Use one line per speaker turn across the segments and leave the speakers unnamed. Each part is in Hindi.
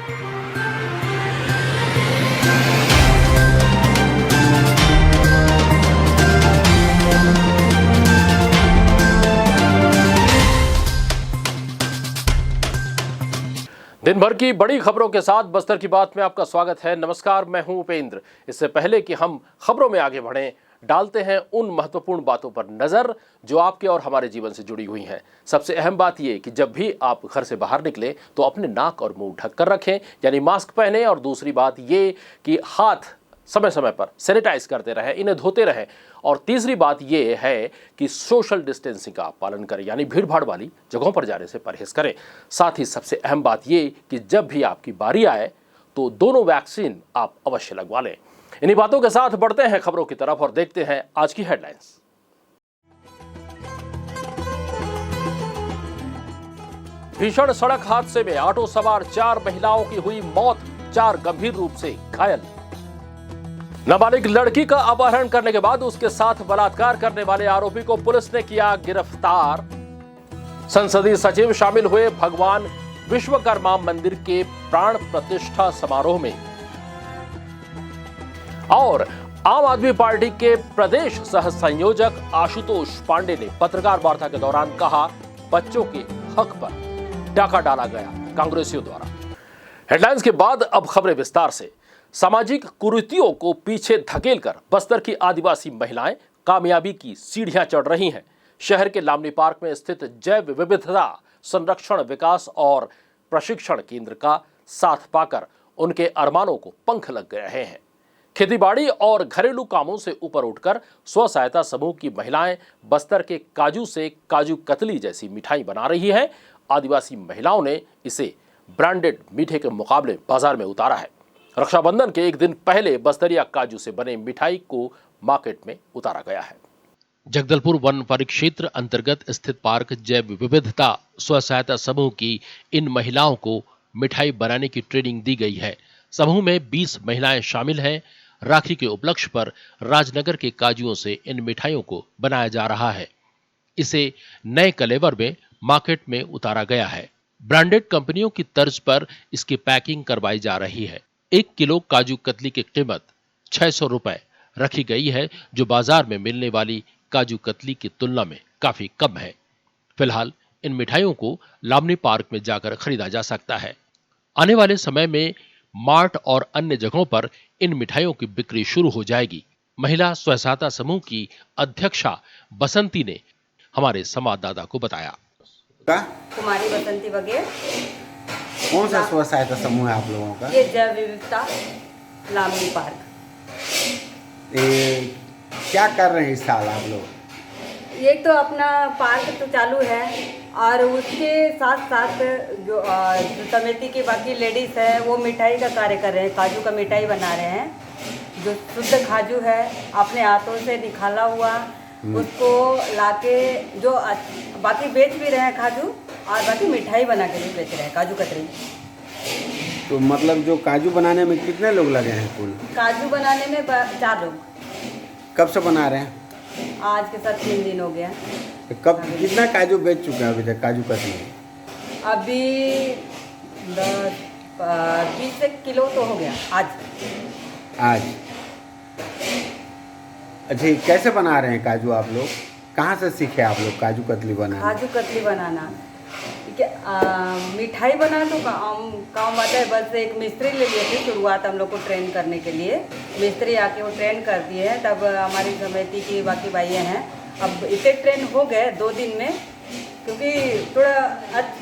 दिन भर की बड़ी खबरों के साथ बस्तर की बात में आपका स्वागत है। नमस्कार, मैं हूं उपेंद्र। इससे पहले कि हम खबरों में आगे बढ़ें, डालते हैं उन महत्वपूर्ण बातों पर नजर जो आपके और हमारे जीवन से जुड़ी हुई हैं। सबसे अहम बात यह कि जब भी आप घर से बाहर निकलें तो अपने नाक और मुंह ढक कर रखें, यानी मास्क पहनें। और दूसरी बात ये कि हाथ समय समय पर सैनिटाइज करते रहें, इन्हें धोते रहें। और तीसरी बात यह है कि सोशल डिस्टेंसिंग का पालन करें, यानी भीड़ भाड़ वाली जगहों पर जाने से परहेज करें। साथ ही सबसे अहम बात यह कि जब भी आपकी बारी आए तो दोनों वैक्सीन आप अवश्य लगवा लें। इन्हीं बातों के साथ बढ़ते हैं खबरों की तरफ और देखते हैं आज की हेडलाइंस। भीषण सड़क हादसे में ऑटो सवार 4 महिलाओं की हुई मौत, 4 गंभीर रूप से घायल। नाबालिग लड़की का अपहरण करने के बाद उसके साथ बलात्कार करने वाले आरोपी को पुलिस ने किया गिरफ्तार। संसदीय सचिव शामिल हुए भगवान विश्वकर्मा मंदिर के प्राण प्रतिष्ठा समारोह में। और आम आदमी पार्टी के प्रदेश सह संयोजक आशुतोष पांडे ने पत्रकार वार्ता के दौरान कहा, बच्चों के हक पर डाका डाला गया कांग्रेसियों द्वारा। हेडलाइंस के बाद अब खबरें विस्तार से। सामाजिक कुरीतियों को पीछे धकेलकर बस्तर की आदिवासी महिलाएं कामयाबी की सीढ़ियां चढ़ रही हैं। शहर के लामनी पार्क में स्थित जैव विविधता संरक्षण विकास और प्रशिक्षण केंद्र का साथ पाकर उनके अरमानों को पंख लग रहे हैं। खेतीबाड़ी और घरेलू कामों से ऊपर उठकर स्व सहायता समूह की महिलाएं बस्तर के काजू से काजू कतली जैसी मिठाई बना रही हैं। आदिवासी महिलाओं ने इसे ब्रांडेड मीठे के मुकाबले बाजार में उतारा है। रक्षाबंधन के एक दिन पहले बस्तरिया काजू से बने मिठाई को मार्केट में उतारा गया है। जगदलपुर वन परिक्षेत्र अंतर्गत स्थित पार्क जैव विविधता स्व सहायता समूह की इन महिलाओं को मिठाई बनाने की ट्रेनिंग दी गई है। समूह में 20 महिलाएं शामिल हैं। राखी के उपलक्ष्य पर राजनगर के काजुओं से इन मिठाइयों को बनाया जा रहा है। इसे नए कलेवर में मार्केट में उतारा गया है। ब्रांडेड कंपनियों की तर्ज पर इसकी पैकिंग करवाई जा रही है। 1 किलो काजू कतली की कीमत 600 रुपए रखी गई है, जो बाजार में मिलने वाली काजू कतली की तुलना में काफी कम है। फिलहाल इन मिठाइयों को लामनी पार्क में जाकर खरीदा जा सकता है। आने वाले समय में मार्ट और अन्य जगहों पर इन मिठाइयों की बिक्री शुरू हो जाएगी। महिला स्व सहायता समूह की अध्यक्षा बसंती ने हमारे संवाददाता को बताया।
कुमारी बसंती वगैरह।
कौन सा स्व सहायता समूह है आप लोगों का?
ये जैव विविधता लामनी पार्क।
क्या कर रहे हैं इस साल आप लोग?
ये तो अपना पार्क तो चालू है और उसके साथ साथ जो समिति की बाकी लेडीज है वो मिठाई का कार्य कर रहे हैं। काजू का मिठाई बना रहे हैं, जो शुद्ध काजू है अपने हाथों से निकाला हुआ, उसको लाके जो बाकी बेच भी रहे हैं काजू, और बाकी मिठाई बना के भी बेच रहे हैं काजू कतरी।
तो मतलब जो काजू बनाने में कितने लोग लगे हैं कुल?
काजू बनाने में 4 लोग।
कब से बना रहे हैं?
आज के साथ 3 दिन हो गया।
तो कब कितना काजू बेच चुके हैं अभी तक काजू कतली?
अभी 20 किलो तो हो गया आज।
अच्छा, कैसे बना रहे हैं काजू आप लोग? कहाँ से सीखे आप लोग काजू कतली बनाना?
काजू कतली बनाना मिठाई बना तो काम आता है। बस एक मिस्त्री ले लिए थे शुरुआत हम लोग को ट्रेन करने के लिए। मिस्त्री आके वो ट्रेन कर दिए हैं। तब हमारी समिति की बाकी भाइयाँ हैं, अब इतने ट्रेन हो गए 2 दिन में, क्योंकि थोड़ा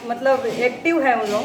मतलब एक्टिव है उन लोग,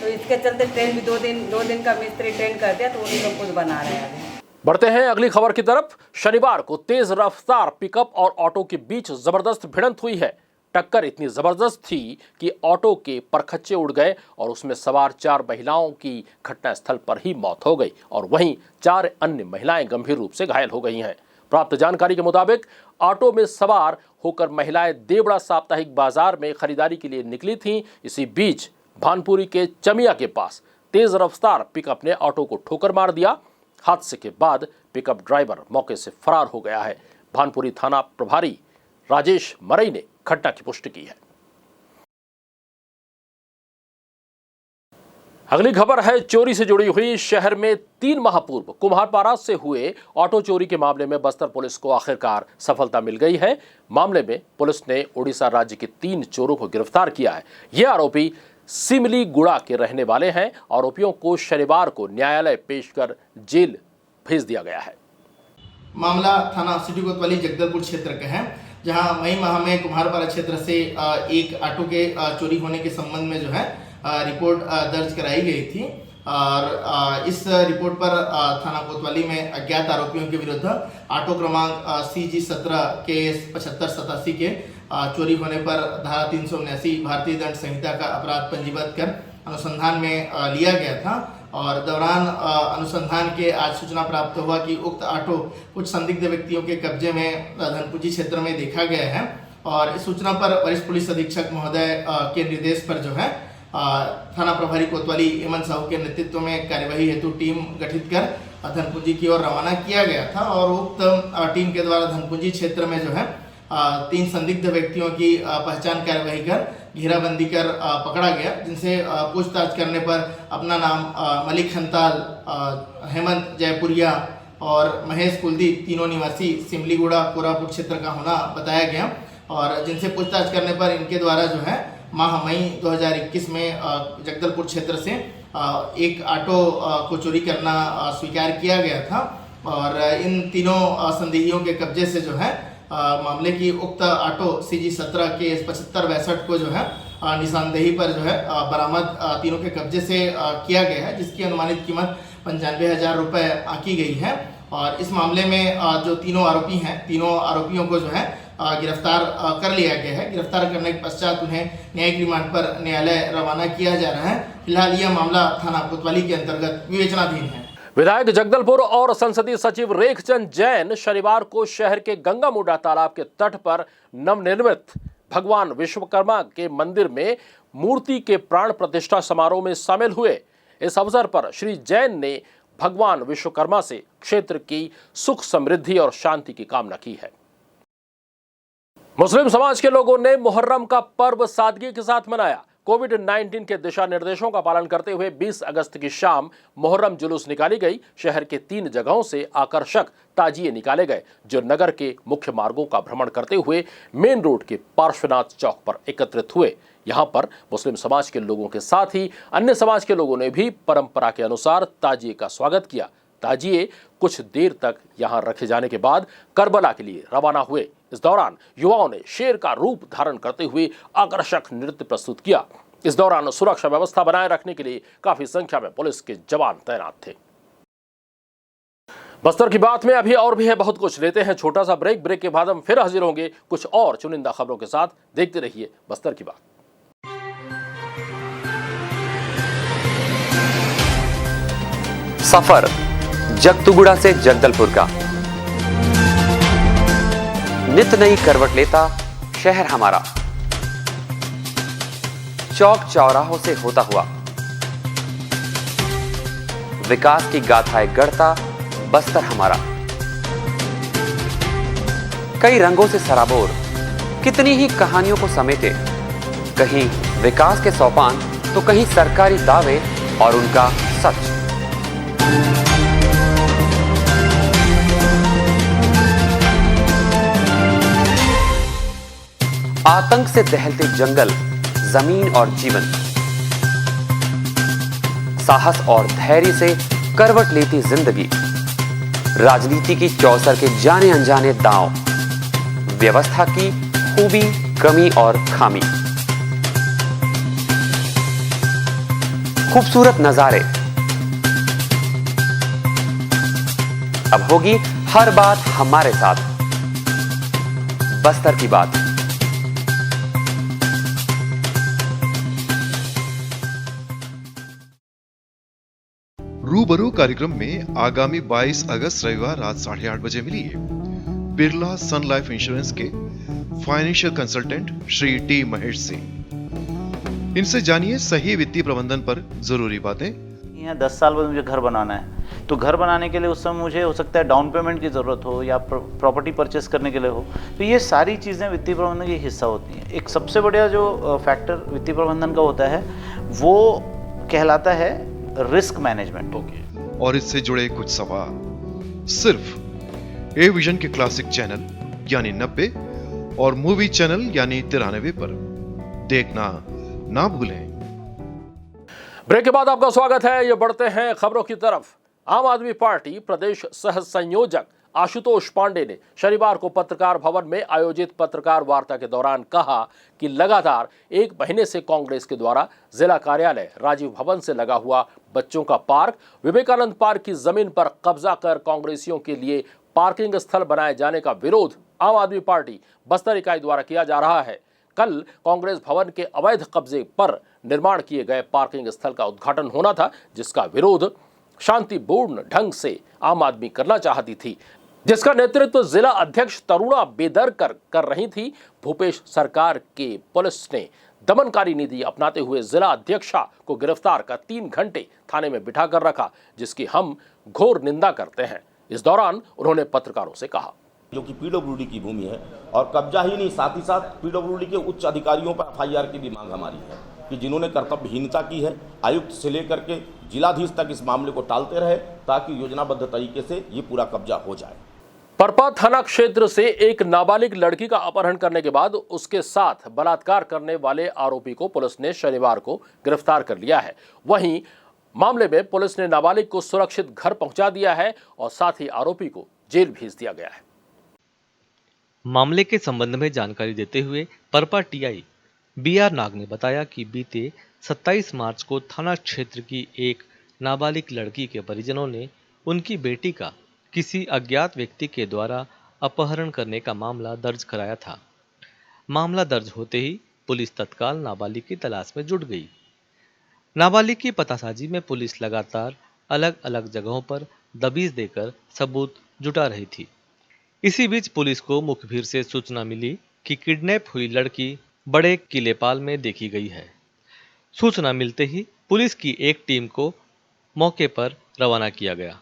तो इसके चलते ट्रेन भी 2 दिन का मिस्त्री ट्रेन कर दिया, तो उन्हीं लोग कुछ बना रहे हैं अभी।
बढ़ते हैं अगली खबर की तरफ। शनिवार को तेज रफ्तार पिकअप और ऑटो के बीच जबरदस्त भिड़ंत हुई है। टक्कर इतनी जबरदस्त थी कि ऑटो के परखच्चे उड़ गए और उसमें सवार 4 महिलाओं की घटनास्थल पर ही मौत हो गई और वहीं 4 अन्य महिलाएं गंभीर रूप से घायल हो गई हैं। प्राप्त जानकारी के मुताबिक ऑटो में सवार होकर महिलाएं देवड़ा साप्ताहिक बाजार में खरीदारी के लिए निकली थीं। इसी बीच भानपुरी के चमिया के पास तेज रफ्तार पिकअप ने ऑटो को ठोकर मार दिया। हादसे के बाद पिकअप ड्राइवर मौके से फरार हो गया है। भानपुरी थाना प्रभारी राजेश मरई ने घटना की पुष्टि की है। अगली खबर है चोरी से जुड़ी हुई। शहर में 3 माह पूर्व कुम्हारपाड़ा से हुए ऑटो चोरी के मामले में बस्तर पुलिस को आखिरकार सफलता मिल गई है। मामले में पुलिस ने उड़ीसा राज्य के 3 चोरों को गिरफ्तार किया है। ये आरोपी सिमलीगुड़ा के रहने वाले हैं। आरोपियों को शनिवार को न्यायालय पेश कर जेल भेज दिया गया है।
मामला थाना सिटी कोतवाली जगदलपुर क्षेत्र का है, जहां मई माह में कुम्हारपाड़ा क्षेत्र से एक ऑटो के चोरी होने के संबंध में जो है रिपोर्ट दर्ज कराई गई थी और इस रिपोर्ट पर थाना कोतवाली में अज्ञात आरोपियों के विरुद्ध ऑटो क्रमांक CG 17 KS 7587 के चोरी होने पर धारा 379 भारतीय दंड संहिता का अपराध पंजीबद्ध कर अनुसंधान में लिया गया था। और दौरान अनुसंधान के आज सूचना प्राप्त हुआ कि उक्त ऑटो कुछ संदिग्ध व्यक्तियों के कब्जे में धनपुजी क्षेत्र में देखा गया है। और इस सूचना पर वरिष्ठ पुलिस अधीक्षक महोदय के निर्देश पर जो है थाना प्रभारी कोतवाली हेमंत साहू के नेतृत्व में कार्यवाही हेतु टीम गठित कर धनपुंजी की ओर रवाना किया गया था। और उक्त टीम के द्वारा धनपुंजी क्षेत्र में जो है 3 संदिग्ध व्यक्तियों की पहचान कार्यवाही कर घेराबंदी कर पकड़ा गया, जिनसे पूछताछ करने पर अपना नाम मलिक खंताल, हेमंत जयपुरिया और महेश कुलदीप तीनों निवासी सिमलीगुड़ा कोरापुट क्षेत्र का होना बताया गया। और जिनसे पूछताछ करने पर इनके द्वारा जो है माह मई 2021 में जगदलपुर क्षेत्र से एक ऑटो को चोरी करना स्वीकार किया गया था। और इन तीनों संदेहियों के कब्जे से जो है मामले की उक्त ऑटो CG 17 KS 7562 को जो है निशानदेही पर जो है बरामद तीनों के कब्जे से किया गया है, जिसकी अनुमानित कीमत 95,000 रुपये आंकी गई है। और इस मामले में जो तीनों आरोपी हैं, तीनों आरोपियों को जो है गिरफ्तार कर लिया गया है। गिरफ्तार करने के पश्चात उन्हें न्यायिक रिमांड पर न्यायालय रवाना किया जा रहा है। फिलहाल यह मामला थाना कोतवाली के अंतर्गत विवेचनाधीन है।
विधायक जगदलपुर और संसदीय सचिव रेखचंद जैन शनिवार को शहर के गंगामुंडा तालाब के तट पर नवनिर्मित भगवान विश्वकर्मा के मंदिर में मूर्ति के प्राण प्रतिष्ठा समारोह में शामिल हुए। इस अवसर पर श्री जैन ने भगवान विश्वकर्मा से क्षेत्र की सुख समृद्धि और शांति की कामना की है। मुस्लिम समाज के लोगों ने मुहर्रम का पर्व सादगी के साथ मनाया। कोविड-19 के दिशा निर्देशों का पालन करते हुए 20 अगस्त की शाम मुहर्रम जुलूस निकाली गई। शहर के 3 जगहों से आकर्षक ताजिए निकाले गए, जो नगर के मुख्य मार्गों का भ्रमण करते हुए मेन रोड के पार्श्वनाथ चौक पर एकत्रित हुए। यहां पर मुस्लिम समाज के लोगों के साथ ही अन्य समाज के लोगों ने भी परंपरा के अनुसार ताजिए का स्वागत किया। ताजिए कुछ देर तक यहां रखे जाने के बाद करबला के लिए रवाना हुए। इस दौरान युवाओं ने शेर का रूप धारण करते हुए आकर्षक नृत्य प्रस्तुत किया। इस दौरान सुरक्षा व्यवस्था बनाए रखने के लिए काफी संख्या में पुलिस के जवान तैनात थे। बस्तर की बात में अभी और भी है बहुत कुछ। लेते हैं छोटा सा ब्रेक के बाद हम फिर हाजिर होंगे कुछ और चुनिंदा खबरों के साथ। देखते रहिए बस्तर की बात।
सफर जगतुगुड़ा से जगदलपुर का नित नई करवट लेता शहर हमारा, चौक चौराहों से होता हुआ विकास की गाथाएं गढ़ता बस्तर हमारा। कई रंगों से सराबोर कितनी ही कहानियों को समेटे, कहीं विकास के सोपान तो कहीं सरकारी दावे और उनका सच। आतंक से दहलते जंगल, जमीन और जीवन, साहस और धैर्य से करवट लेती जिंदगी, राजनीति की चौसर के जाने अनजाने दांव, व्यवस्था की खूबी, कमी और खामी, खूबसूरत नजारे। अब होगी हर बात हमारे साथ, बस्तर की बात।
रूबरू कार्यक्रम में आगामी 22 अगस्त रविवार रात 8:30 बजे मिलिए बिरला सन लाइफ इंश्योरेंस के financial consultant Shri T Mahesh Singh. इनसे जानिए सही वित्तीय प्रबंधन पर जरूरी बातें।
यहाँ 10 साल बाद मुझे घर बनाना है, तो घर बनाने के लिए उस समय मुझे हो सकता है डाउन पेमेंट की ज़रूरत हो या प्रॉपर्टी परचेस करने के लिए हो, तो ये सारी चीज़ें वित्तीय प्रबंधन की हिस्सा होती हैं। एक सबसे बढ़िया जो फैक्टर वित्तीय प्रबंधन का होता है वो कहलाता है रिस्क मैनेजमेंट।
और इससे जुड़े कुछ सवाल सिर्फ ए विजन के क्लासिक चैनल यानी 90 और मूवी चैनल यानी 93 पर देखना ना भूलें।
ब्रेक के बाद आपका स्वागत है। ये बढ़ते हैं खबरों की तरफ। आम आदमी पार्टी प्रदेश सह संयोजक आशुतोष पांडे ने शनिवार को पत्रकार भवन में आयोजित पत्रकार वार्ता के दौरान कहा कि लगातार 1 महीने से कांग्रेस के द्वारा जिला कार्यालय राजीव भवन से लगा हुआ बच्चों का पार्क विवेकानंद पार्क की जमीन पर कब्जा कर कांग्रेसियों के लिए पार्किंग स्थल बनाए जाने का विरोध आम आदमी पार्टी बस्तर इकाई द्वारा किया जा रहा है। कल कांग्रेस भवन के अवैध कब्जे पर निर्माण किए गए पार्किंग स्थल का उद्घाटन होना था, जिसका विरोध शांतिपूर्ण ढंग से आम आदमी करना चाहती थी, जिसका नेतृत्व जिला अध्यक्ष तरुणा बेदरकर कर रही थी। भूपेश सरकार के पुलिस ने दमनकारी नीति अपनाते हुए जिला अध्यक्षा को गिरफ्तार कर 3 घंटे थाने में बिठा कर रखा, जिसकी हम घोर निंदा करते हैं। इस दौरान उन्होंने पत्रकारों से कहा,
जो कि पीडब्ल्यूडी की भूमि है और कब्जा ही नहीं, साथ ही साथ पीडब्ल्यूडी के उच्च अधिकारियों पर एफआईआर की भी मांग हमारी है कि जिन्होंने कर्तव्यहीनता की है। आयुक्त से लेकर के जिलाधीश तक इस मामले को टालते रहे ताकि योजनाबद्ध तरीके से ये पूरा कब्जा हो जाए।
परपा थाना क्षेत्र से एक नाबालिग लड़की का अपहरण करने के बाद उसके साथ बलात्कार करने वाले आरोपी को पुलिस ने शनिवार को गिरफ्तार कर लिया है। वहीं मामले में पुलिस ने नाबालिग को सुरक्षित घर पहुंचा दिया है और साथ ही आरोपी को जेल भेज दिया गया है।
मामले के संबंध में जानकारी देते हुए परपा टीआई बीआर नाग ने बताया कि बीते 27 मार्च को थाना क्षेत्र की एक नाबालिग लड़की के परिजनों ने उनकी बेटी का किसी अज्ञात व्यक्ति के द्वारा अपहरण करने का मामला दर्ज कराया था। मामला दर्ज होते ही पुलिस तत्काल नाबालिग की तलाश में जुट गई। नाबालिग की पतासाजी में पुलिस लगातार अलग अलग जगहों पर दबीज देकर सबूत जुटा रही थी। इसी बीच पुलिस को मुखबिर से सूचना मिली कि किडनैप हुई लड़की बड़े किलेपाल में देखी गई है। सूचना मिलते ही पुलिस की एक टीम को मौके पर रवाना किया गया।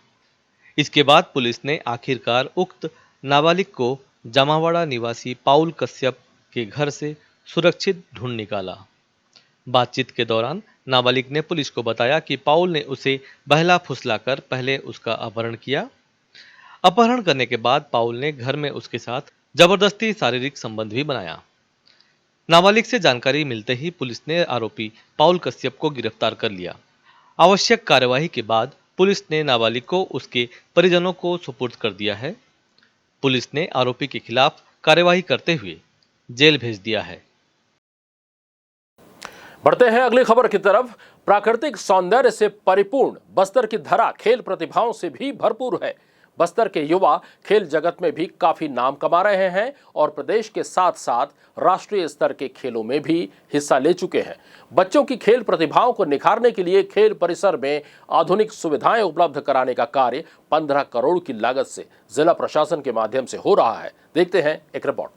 इसके बाद पुलिस ने आखिरकार उक्त नाबालिग को जामावाड़ा निवासी पाउल कश्यप के घर से सुरक्षित ढूंढ निकाला। बातचीत के दौरान नाबालिग ने पुलिस को बताया कि पाउल ने उसे बहला फुसलाकर पहले उसका अपहरण किया। अपहरण करने के बाद पाउल ने घर में उसके साथ जबरदस्ती शारीरिक संबंध भी बनाया। नाबालिग से जानकारी मिलते ही पुलिस ने आरोपी पाउल कश्यप को गिरफ्तार कर लिया। आवश्यक कार्यवाही के बाद पुलिस ने नाबालिग को उसके परिजनों को सुपुर्द कर दिया है। पुलिस ने आरोपी के खिलाफ कार्यवाही करते हुए जेल भेज दिया है।
बढ़ते हैं अगली खबर की तरफ। प्राकृतिक सौंदर्य से परिपूर्ण बस्तर की धरा खेल प्रतिभाओं से भी भरपूर है। बस्तर के युवा खेल जगत में भी काफी नाम कमा रहे हैं और प्रदेश के साथ साथ राष्ट्रीय स्तर के खेलों में भी हिस्सा ले चुके हैं। बच्चों की खेल प्रतिभाओं को निखारने के लिए खेल परिसर में आधुनिक सुविधाएं उपलब्ध कराने का कार्य 15 करोड़ की लागत से जिला प्रशासन के माध्यम से हो रहा है। देखते हैं एक रिपोर्ट।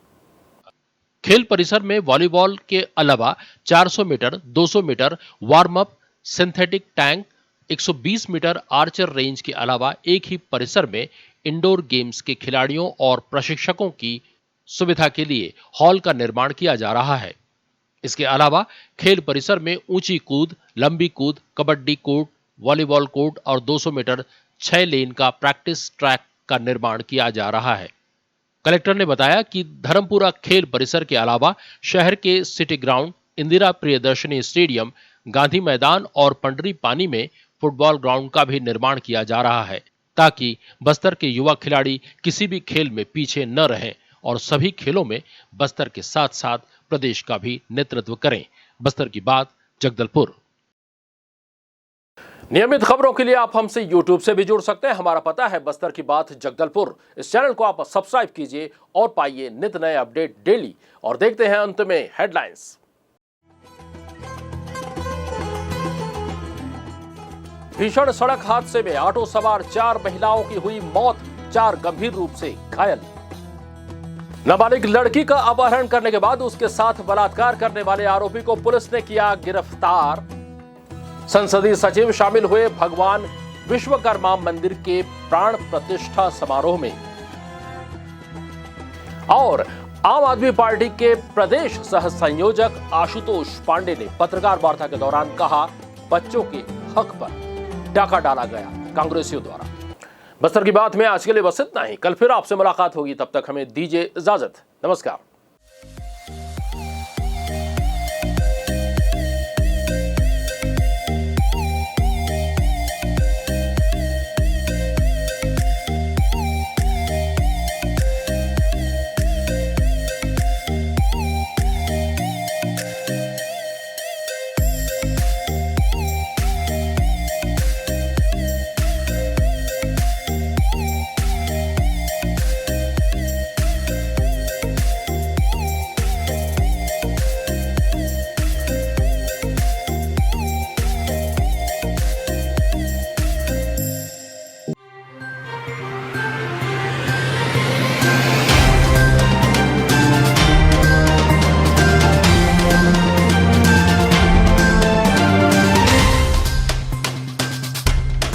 खेल परिसर में वॉलीबॉल के अलावा 400 metre, 200 metre warm up, synthetic tank, 120 metre archer range के अलावा एक ही परिसर में इंडोर गेम्स के खिलाड़ियों और प्रशिक्षकों की सुविधा के लिए हॉल का निर्माण किया जा रहा है। इसके अलावा खेल परिसर में ऊंची कूद, लंबी कूद, कबड्डी कोर्ट, वॉलीबॉल कोर्ट और 200 मीटर 6 लेन का प्रैक्टिस ट्रैक का निर्माण किया जा रहा है। कलेक्टर ने बताया कि धर्मपुरा खेल परिसर के अलावा शहर के city ground, Indira Priyadarshini stadium, Gandhi मैदान और पंडरी पानी में फुटबॉल ग्राउंड का भी निर्माण किया जा रहा है ताकि बस्तर के युवा खिलाड़ी किसी भी खेल में पीछे न रहें और सभी खेलों में बस्तर के साथ साथ प्रदेश का भी नेतृत्व करें। बस्तर की बात, जगदलपुर। नियमित खबरों के लिए आप हमसे YouTube से भी जुड़ सकते हैं। हमारा पता है बस्तर की बात, जगदलपुर। इस चैनल को आप सब्सक्राइब कीजिए और पाइए नित नए अपडेट डेली। और देखते हैं अंत में हेडलाइंस। भीषण सड़क हादसे में ऑटो सवार 4 महिलाओं की हुई मौत, 4 गंभीर रूप से घायल। नाबालिग लड़की का अपहरण करने के बाद उसके साथ बलात्कार करने वाले आरोपी को पुलिस ने किया गिरफ्तार। संसदीय सचिव शामिल हुए भगवान विश्वकर्मा मंदिर के प्राण प्रतिष्ठा समारोह में। और आम आदमी पार्टी के प्रदेश सह संयोजक आशुतोष पांडे ने पत्रकार वार्ता के दौरान कहा, बच्चों के हक पर डाका डाला गया कांग्रेसियों द्वारा। बस्तर की बात में आज के लिए बस इतना ही। कल फिर आपसे मुलाकात होगी, तब तक हमें दीजिए इजाजत। नमस्कार।